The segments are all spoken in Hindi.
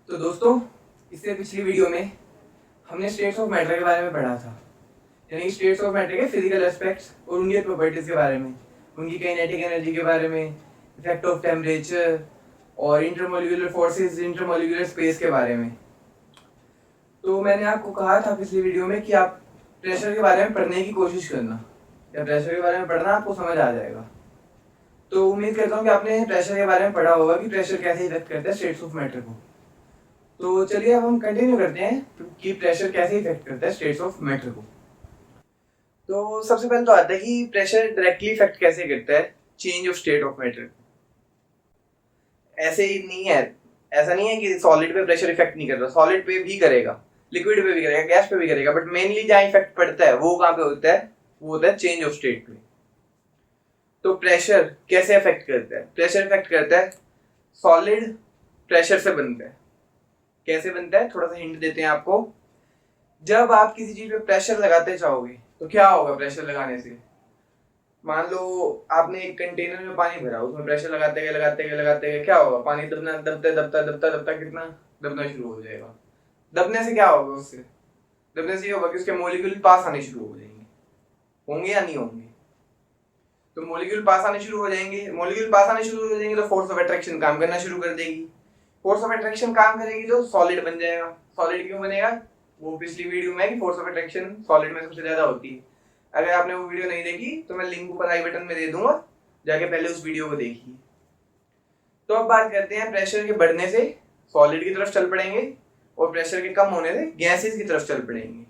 तो दोस्तों, इससे पिछली वीडियो में हमने स्टेट्स ऑफ मैटर के बारे में पढ़ा था, यानी स्टेट्स ऑफ मैटर के फिजिकल एस्पेक्ट्स और उनकी प्रॉपर्टीज़ के बारे में, उनकी काइनेटिक एनर्जी के बारे में, इफेक्ट ऑफ टेम्परेचर और इंटरमोलिकुलर फोर्सेस, इंटरमोलिकुलर स्पेस के बारे में। तो मैंने आपको कहा था पिछली वीडियो में कि आप प्रेशर के बारे में पढ़ने की कोशिश करना, या प्रेशर के बारे में पढ़ना आपको समझ आ जाएगा। तो उम्मीद करता हूँ कि आपने प्रेशर के बारे में पढ़ा होगा कि प्रेशर कैसे इफेक्ट करता है स्टेट्स ऑफ मैटर को। तो चलिए अब हम कंटिन्यू करते हैं कि प्रेशर कैसे इफेक्ट करता है स्टेट्स ऑफ मैटर को। तो सबसे पहले तो आता है कि प्रेशर डायरेक्टली इफेक्ट कैसे करता है change of state of matter को। ऐसे ही नहीं है, ऐसा नहीं है कि सॉलिड पे प्रेशर इफेक्ट नहीं कर रहा, सॉलिड पे भी करेगा, लिक्विड पे भी करेगा, गैस पे भी करेगा, बट मेनली जहाँ इफेक्ट पड़ता है वो कहाँ पे होता है, वो होता है चेंज ऑफ स्टेट पे। तो प्रेशर कैसे इफेक्ट करता है? प्रेशर इफेक्ट करता है, सॉलिड प्रेशर से बनता है। कैसे बनता है, थोड़ा सा हिंट देते हैं आपको। जब आप किसी चीज पे प्रेशर लगाते जाओगे तो क्या होगा प्रेशर लगाने से? मान लो आपने एक कंटेनर में पानी भरा, उसमें प्रेशर लगाते गए क्या होगा? पानी दबना, दबता कितना दबना शुरू हो जाएगा। दबने से क्या होगा? उससे दबने से ये होगा कि उसके मॉलिक्यूल पास आने शुरू हो जाएंगे। होंगे या नहीं होंगे? तो मॉलिक्यूल पास आने शुरू हो जाएंगे, मॉलिक्यूल पास आने शुरू हो जाएंगे तो फोर्स ऑफ अट्रैक्शन काम करना शुरू कर देगी। फोर्स ऑफ अट्रैक्शन काम करेगी तो सॉलिड बन जाएगा। सॉलिड क्यों बनेगा? वो पिछली वीडियो में कि फोर्स ऑफ अट्रैक्शन सॉलिड में सबसे ज्यादा होती है। अगर आपने वो वीडियो नहीं देखी तो मैं लिंक ऊपर आई बटन में दे दूंगा, जाके पहले उस वीडियो को देखिए। तो अब बात करते हैं प्रेशर के बढ़ने से सॉलिड की तरफ चल पड़ेंगे और प्रेशर के कम होने से गैसेस की तरफ चल पड़ेंगे।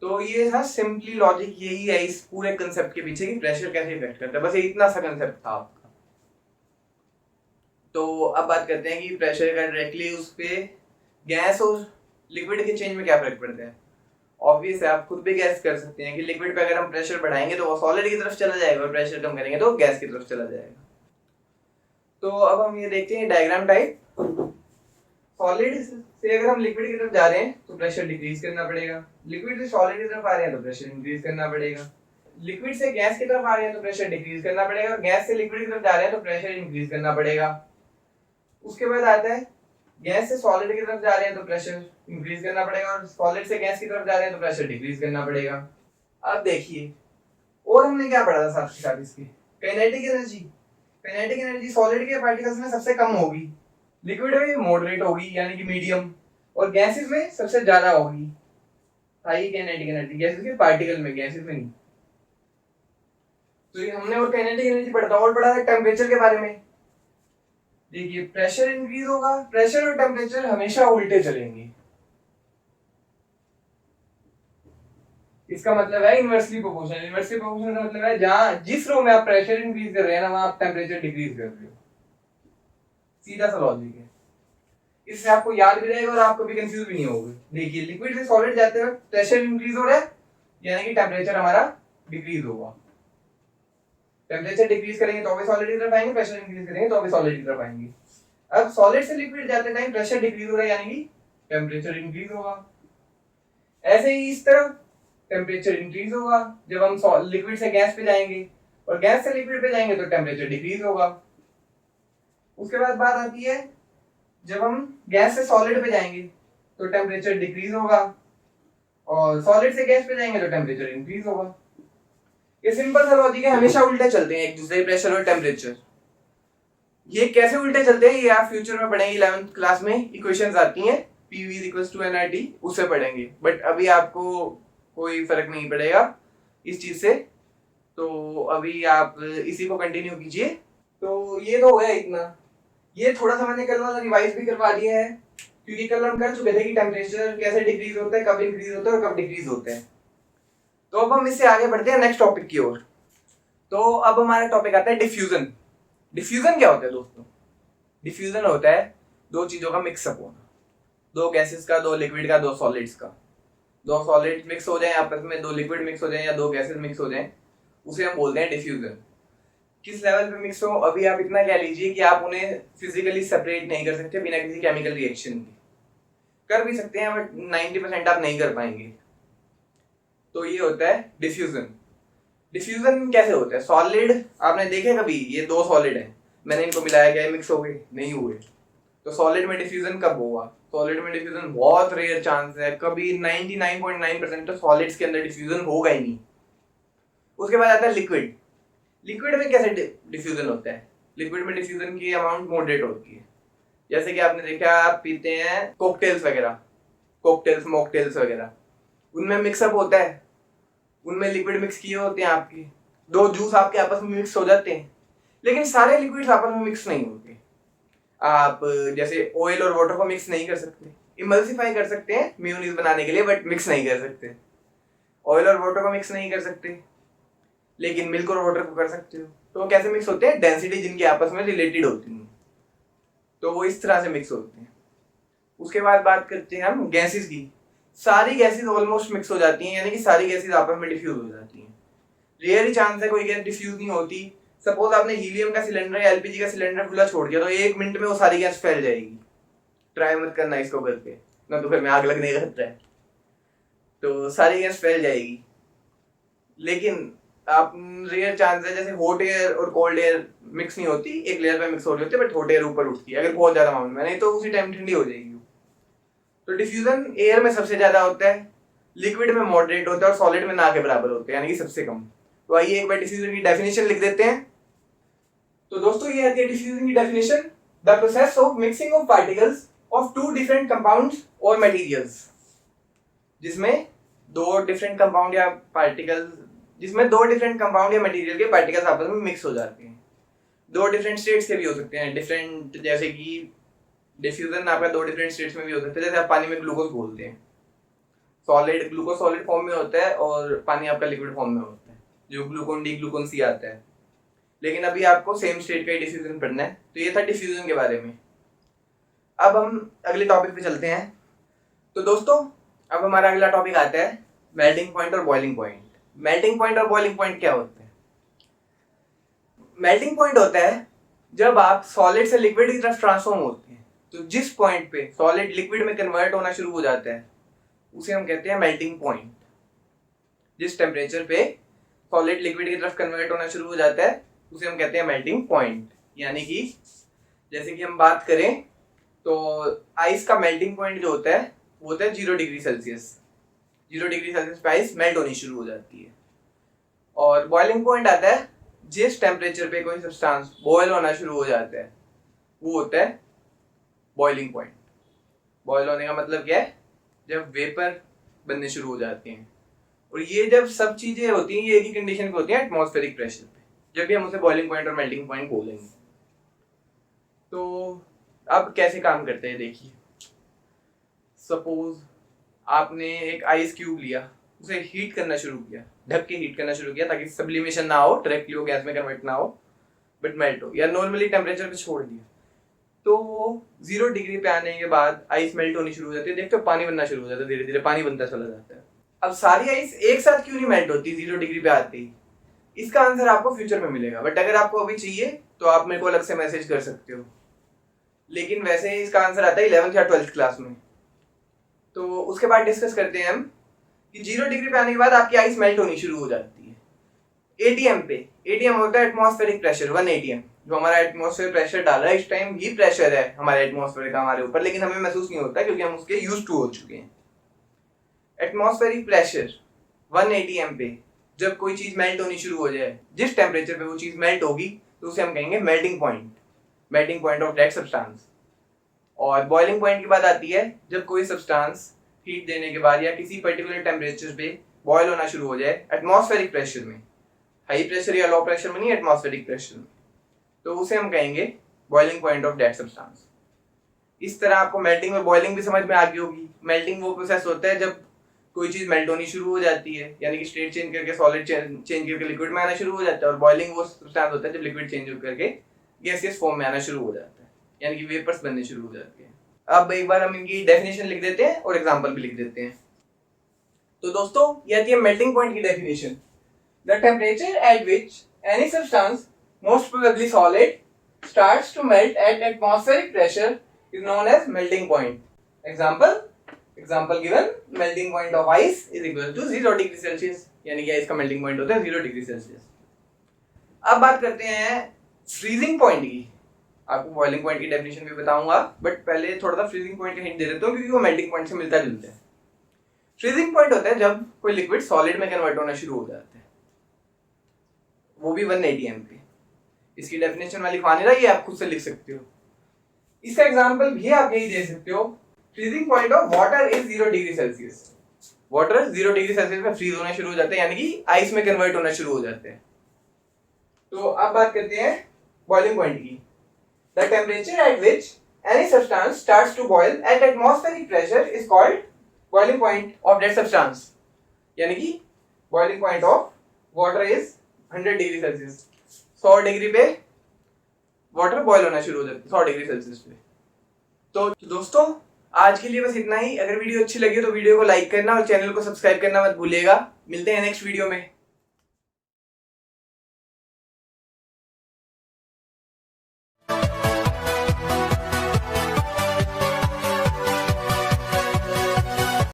तो ये था सिंपली लॉजिक, यही है इस पूरे कंसेप्ट के पीछे कि प्रेशर कैसे इफेक्ट करता है। बस इतना सा कंसेप्ट था आपका। तो अब बात करते हैं कि प्रेशर का डायरेक्टली उस पे गैस और लिक्विड के चेंज में क्या फर्क पड़ता है। ऑब्वियस है, आप खुद भी गैस कर सकते हैं कि लिक्विड पे अगर हम प्रेशर बढ़ाएंगे तो वो सॉलिड की तरफ चला जाएगा और प्रेशर कम करेंगे तो गैस की तरफ चला जाएगा। तो अब हम ये देखते हैं डायग्राम टाइप। सॉलिड से अगर हम लिक्विड की तरफ जा रहे हैं तो प्रेशर डिक्रीज करना पड़ेगा, लिक्विड से सॉलिड की तरफ आ रहे हैं तो प्रेशर इंक्रीज करना पड़ेगा, लिक्विड से गैस की तरफ आ रहे हैं तो प्रेशर डिक्रीज करना पड़ेगा, और गैस से लिक्विड की तरफ जा रहे हैं तो प्रेशर इंक्रीज करना पड़ेगा। उसके बाद आता है गैस से सॉलिड की तरफ जा रहे हैं तो प्रेशर इंक्रीज करना पड़ेगा, और सॉलिड से गैस की तरफ जा रहे हैं तो प्रेशर डिक्रीज करना पड़ेगा। अब देखिए, और हमने क्या पढ़ा था साथ के साथ इसके kinetic energy. Kinetic energy solid के पार्टिकल्स में सबसे कम होगी, लिक्विड में मॉडरेट होगी यानी कि मीडियम, और गैसेस में सबसे ज्यादा होगी हाई काइनेटिक एनर्जी, गैसेस के पार्टिकल में, गैसेस में नहीं। तो ये हमने और काइनेटिक एनर्जी पढ़ा था टेम्परेचर के बारे में। देखिए, प्रेशर इंक्रीज होगा, प्रेशर और टेम्परेचर हमेशा उल्टे चलेंगे। इसका मतलब है इनवर्सली प्रोपोर्शनल। इनवर्सली प्रोपोर्शनल का मतलब है जहां जिस रो में आप प्रेशर इंक्रीज कर रहे हैं ना, वहां आप टेम्परेचर डिक्रीज कर रहे हो। सीधा सा लॉजिक है, इससे आपको याद भी रहेगा और आप कभी कंफ्यूज भी नहीं होगे। देखिए, लिक्विड से सॉलिड जाते वक्त प्रेशर इंक्रीज हो रहा है यानी कि टेम्परेचर हमारा डिक्रीज होगा। टेम्परेचर डिक्रीज करेंगे तो भी सॉलिड की तरफ आएंगे, प्रेशर इंक्रीज करेंगे तो भी सॉलिड की तरफ आएंगे। अब सॉलिड से लिक्विड जाते टाइम प्रेशर डिक्रीज हो रहा है यानी कि टेम्परेचर इंक्रीज होगा। ऐसे ही इस तरफ टेम्परेचर इंक्रीज होगा जब हम लिक्विड से गैस पे जाएंगे, और गैस से लिक्विड पे जाएंगे तो टेम्परेचर डिक्रीज होगा। उसके बाद बात आती है जब हम गैस से सॉलिड पे जाएंगे तो टेम्परेचर डिक्रीज होगा, और सॉलिड से गैस पे जाएंगे तो टेम्परेचर इंक्रीज होगा। ये सिंपल सा लॉजिक है, हमेशा उल्टे चलते हैं एक दूसरे, प्रेशर और टेम्परेचर। ये कैसे उल्टे चलते हैं ये आप फ्यूचर में पढ़ेंगे, 11th क्लास में इक्वेशंस आती हैं PV = nRT, उससे पढ़ेंगे। बट अभी आपको कोई फर्क नहीं पड़ेगा इस चीज से, तो अभी आप इसी को कंटिन्यू कीजिए। तो ये तो हो गया इतना। ये थोड़ा सा मैंने कल वाला रिवाइज भी करवा दिया है, क्योंकि कल हम कर चुके थे कि टेम्परेचर कैसे डिक्रीज होता है, कब इंक्रीज होता है और कब डिक्रीज होता है। तो अब हम इससे आगे बढ़ते हैं नेक्स्ट टॉपिक की ओर। तो अब हमारा टॉपिक आता है डिफ्यूजन। डिफ्यूजन क्या होता है दोस्तों? डिफ्यूजन होता है दो चीजों का मिक्सअप होना, दो गैसेस का, दो लिक्विड का, दो सॉलिड्स का। दो सॉलिड मिक्स हो जाए आपस में, दो लिक्विड मिक्स हो जाए या दो गैसेस मिक्स हो जाए, उसे हम बोलते हैं डिफ्यूजन। किस लेवल पे मिक्स हो, अभी आप इतना कह लीजिए कि आप उन्हें फिजिकली सेपरेट नहीं कर सकते बिना किसी केमिकल रिएक्शन के। कर भी सकते हैं बट 90% आप नहीं कर पाएंगे। तो ये होता है डिफ्यूजन। डिफ्यूजन कैसे होता है? सॉलिड आपने देखे कभी, ये दो सॉलिड है, मैंने इनको मिलाया, क्या मिक्स हो गए? नहीं हुए। तो सॉलिड में डिफ्यूजन कब होगा? सॉलिड में डिफ्यूजन बहुत रेयर चांस है, कभी 99.9% तो सॉलिड्स के अंदर डिफ्यूजन होगा ही नहीं। उसके बाद आता है लिक्विड। लिक्विड में कैसे डिफ्यूजन होता है? लिक्विड में डिफ्यूजन की अमाउंट मॉडरेट होती है। जैसे कि आपने देखा, आप पीते हैं कॉकटेल्स वगैरह, कॉकटेल्स मॉकटेल्स वगैरह, उनमें मिक्सअप होता है, उनमें लिक्विड मिक्स किए होते हैं, आपके दो जूस आपके आपस में मिक्स हो जाते हैं। लेकिन सारे लिक्विड्स आपस में मिक्स नहीं होते। आप जैसे ऑयल और वाटर को मिक्स नहीं कर सकते, इमल्सिफाई कर सकते हैं मेयोनीज बनाने के लिए, बट मिक्स नहीं कर सकते। ऑयल और वाटर को मिक्स नहीं कर सकते, लेकिन मिल्क और वाटर को कर सकते हो। तो वो कैसे मिक्स होते हैं? डेंसिटी जिनकी आपस में रिलेटेड होती है, तो वो इस तरह से मिक्स होते हैं। उसके बाद बात करते हैं हम गैसेस की। सारी गैसेस ऑलमोस्ट मिक्स हो जाती हैं, यानी कि सारी गैसेस आपस में डिफ्यूज हो जाती हैं। रेयर ही चांस है कोई गैस डिफ्यूज नहीं होती। सपोज आपने हीलियम का सिलेंडर या एलपीजी का सिलेंडर खुला छोड़ दिया, तो 1 मिनट में वो सारी गैस फैल जाएगी। ट्राई मत करना इसको करके, ना तो फिर में आग लगने का खतरा है। तो सारी गैस फैल जाएगी। लेकिन आप रेयर चांस है, जैसे हॉट एयर और कोल्ड एयर मिक्स नहीं होती, एक लेयर पे मिक्स हो रही होती है, बट हॉट एयर ऊपर उठती है अगर बहुत ज्यादा अमाउंट में, नहीं तो उसी टाइम ठंडी हो जाएगी। तो डिफ्यूजन एयर में सबसे ज्यादा होता है, लिक्विड में मॉडरेट होता है, और सॉलिड में ना के बराबर होते हैं, यानी कि सबसे कम। तो आइए एक बार डिफ्यूजन की डेफिनेशन लिख देते हैं। तो दोस्तों ये आती है डिफ्यूजन की definition, the process of mixing of particles of two different compounds और मटेरियल्स, जिसमें दो डिफरेंट कंपाउंड या मटेरियल के पार्टिकल्स आपस में मिक्स हो जाते हैं। दो डिफरेंट स्टेट्स के भी हो सकते हैं, डिफरेंट, जैसे कि डिफ्यूजन आपका दो डिफरेंट स्टेट्स में भी हो सकता है। जैसे आप पानी में ग्लूकोज घोलते हैं, सॉलिड ग्लूकोज सॉलिड फॉर्म में होता है और पानी आपका लिक्विड फॉर्म में होता है, जो ग्लूकोन डी ग्लूकोन सी आता है। लेकिन अभी आपको सेम स्टेट का ही डिफ्यूजन पढ़ना है। तो ये था डिफ्यूजन के बारे में। अब हम अगले टॉपिक पे चलते हैं। तो दोस्तों अब हमारा अगला टॉपिक आता है मेल्टिंग पॉइंट और बॉइलिंग पॉइंट। मेल्टिंग पॉइंट और बॉइलिंग पॉइंट क्या होता है? मेल्टिंग पॉइंट होता है जब आप सॉलिड से लिक्विड की तरफ ट्रांसफॉर्म होते हैं, तो जिस पॉइंट पे सॉलिड लिक्विड में कन्वर्ट होना शुरू हो जाता है उसे हम कहते हैं मेल्टिंग पॉइंट। जिस टेम्परेचर पे सॉलिड लिक्विड की तरफ कन्वर्ट होना शुरू हो जाता है उसे हम कहते हैं मेल्टिंग पॉइंट। यानी कि जैसे कि हम बात करें तो आइस का मेल्टिंग पॉइंट जो होता है वो होता है 0 डिग्री सेल्सियस। 0 डिग्री सेल्सियस पे आइस मेल्ट होनी शुरू हो जाती है। और बॉइलिंग पॉइंट आता है जिस टेम्परेचर पे कोई सब्सटेंस बॉयल होना शुरू हो जाता है, वो होता है बॉइलिंग पॉइंट। बॉयल होने का मतलब क्या है? जब वेपर बनने शुरू हो जाते हैं। और ये जब सब चीजें होती हैं ये एक ही कंडीशन पे होती हैं, एटमॉस्फेरिक प्रेशर पे, जब भी हम उसे बॉइलिंग पॉइंट और मेल्टिंग पॉइंट बोलेंगे। तो अब कैसे काम करते हैं देखिए। सपोज आपने एक आइस क्यूब लिया, उसे हीट करना शुरू किया, ढक के हीट करना शुरू किया ताकि सब्लिमेशन ना हो, डायरेक्टली वो गैस में कन्वर्ट ना हो, बट मेल्ट हो, या नॉर्मली टेम्परेचर पे छोड़ दिया। तो वो 0 डिग्री पे आने के बाद आइस मेल्ट होनी शुरू हो जाती है। देखते हो पानी बनना शुरू हो जाता है, धीरे धीरे पानी बनता चला जाता है। अब सारी आइस एक साथ क्यों नहीं मेल्ट होती 0 डिग्री पे आते ही? इसका आंसर आपको फ्यूचर में मिलेगा, बट अगर आपको अभी चाहिए तो आप मेरे को अलग से मैसेज कर सकते हो। लेकिन वैसे ही इसका आंसर आता है 11th या 12th क्लास में। तो उसके बाद डिस्कस करते हैं हम कि 0 डिग्री पे आने के बाद आपकी आइस मेल्ट होनी शुरू हो जाती है। एटीएम पे, एटीएम होता है एटमॉस्फेरिक प्रेशर, 1 एटीएम। जो हमारा एटमॉस्फेयर प्रेशर डाल रहा है इस टाइम, ही प्रेशर है हमारे एटमॉस्फेयर का हमारे ऊपर, लेकिन हमें महसूस नहीं होता क्योंकि हम उसके यूज्ड टू हो चुके हैं। एटमॉस्फेरिक प्रेशर 1 एटीएम पे जब कोई चीज मेल्ट होनी शुरू हो जाए, जिस टेम्परेचर पे वो चीज मेल्ट होगी, तो उसे हम कहेंगे melting point, melting point of that substance. और बॉइलिंग पॉइंट की बात आती है जब कोई सब्सटेंस हीट देने के बाद या किसी पर्टिकुलर टेम्परेचर पे बॉयल होना शुरू हो जाए एटमॉस्फेरिक प्रेशर में, हाई प्रेशर या लो प्रेशर में नहीं, एटमॉस्फेरिक प्रेशर में, तो उसे हम कहेंगे boiling point of that substance. इस तरह आपको मेल्टिंग और बॉइलिंग भी समझ में आ गई होगी। मेल्टिंग वो प्रोसेस होता है जब कोई चीज मेल्ट होनी शुरू हो जाती है, यानी कि स्टेट चेंज करके सॉलिड चेंज करके लिक्विड में आना शुरू हो जाता है। और बॉइलिंग वो सब्सटेंस होता है जब लिक्विड चेंज करके गैसियस फॉर्म में आना शुरू हो जाता है, यानी कि वेपर्स बनने शुरू हो जाते हैं। अब एक बार हम इनकी डेफिनेशन लिख देते हैं और एग्जांपल भी लिख देते हैं। तो दोस्तों ये आती है मेल्टिंग पॉइंट की definition, the temperature at which any substance, most probably solid, starts to melt at atmospheric pressure is known as melting point. Example given, melting point of ice is equal to 0 degree Celsius, यानी कि आइस का मेल्टिंग पॉइंट होता है 0 डिग्री सेल्सियस। अब बात करते हैं फ्रीजिंग पॉइंट की। आपको बॉइलिंग पॉइंट की डेफिनेशन भी बताऊंगा, बट पहले थोड़ा सा फ्रीजिंग पॉइंट का हिंट दे देता हूँ क्योंकि वो मेल्टिंग पॉइंट से मिलता जुलता है। फ्रीजिंग पॉइंट होता है जब कोई लिक्विड सॉलिड में कन्वर्ट होना शुरू हो जाता है, वो भी 180 पे। इसकी डेफिनेशन मैं लिखवा नहीं रहा, ये आप खुद से लिख सकते हो। इसका एग्जांपल भी आप यही दे सकते हो, freezing point of water is 0 degree Celsius. Water 0 degree Celsius में फ्रीज होना शुरू हो जाते हैं, यानी कि आइस में कन्वर्ट होना शुरू हो जाते हैं। तो अब बात करते हैं बॉइलिंग पॉइंट की। The temperature at which any substance starts to boil at atmospheric pressure is called boiling point of that substance, यानी कि boiling point of water is 100 degree Celsius. 100 degree पे वाटर बॉयल होना शुरू हो जाता है, 100 डिग्री सेल्सियस पे। तो दोस्तों आज के लिए बस इतना ही। अगर वीडियो अच्छी लगी तो वीडियो को लाइक करना और चैनल को सब्सक्राइब करना मत भूलिएगा। मिलते हैं नेक्स्ट वीडियो में।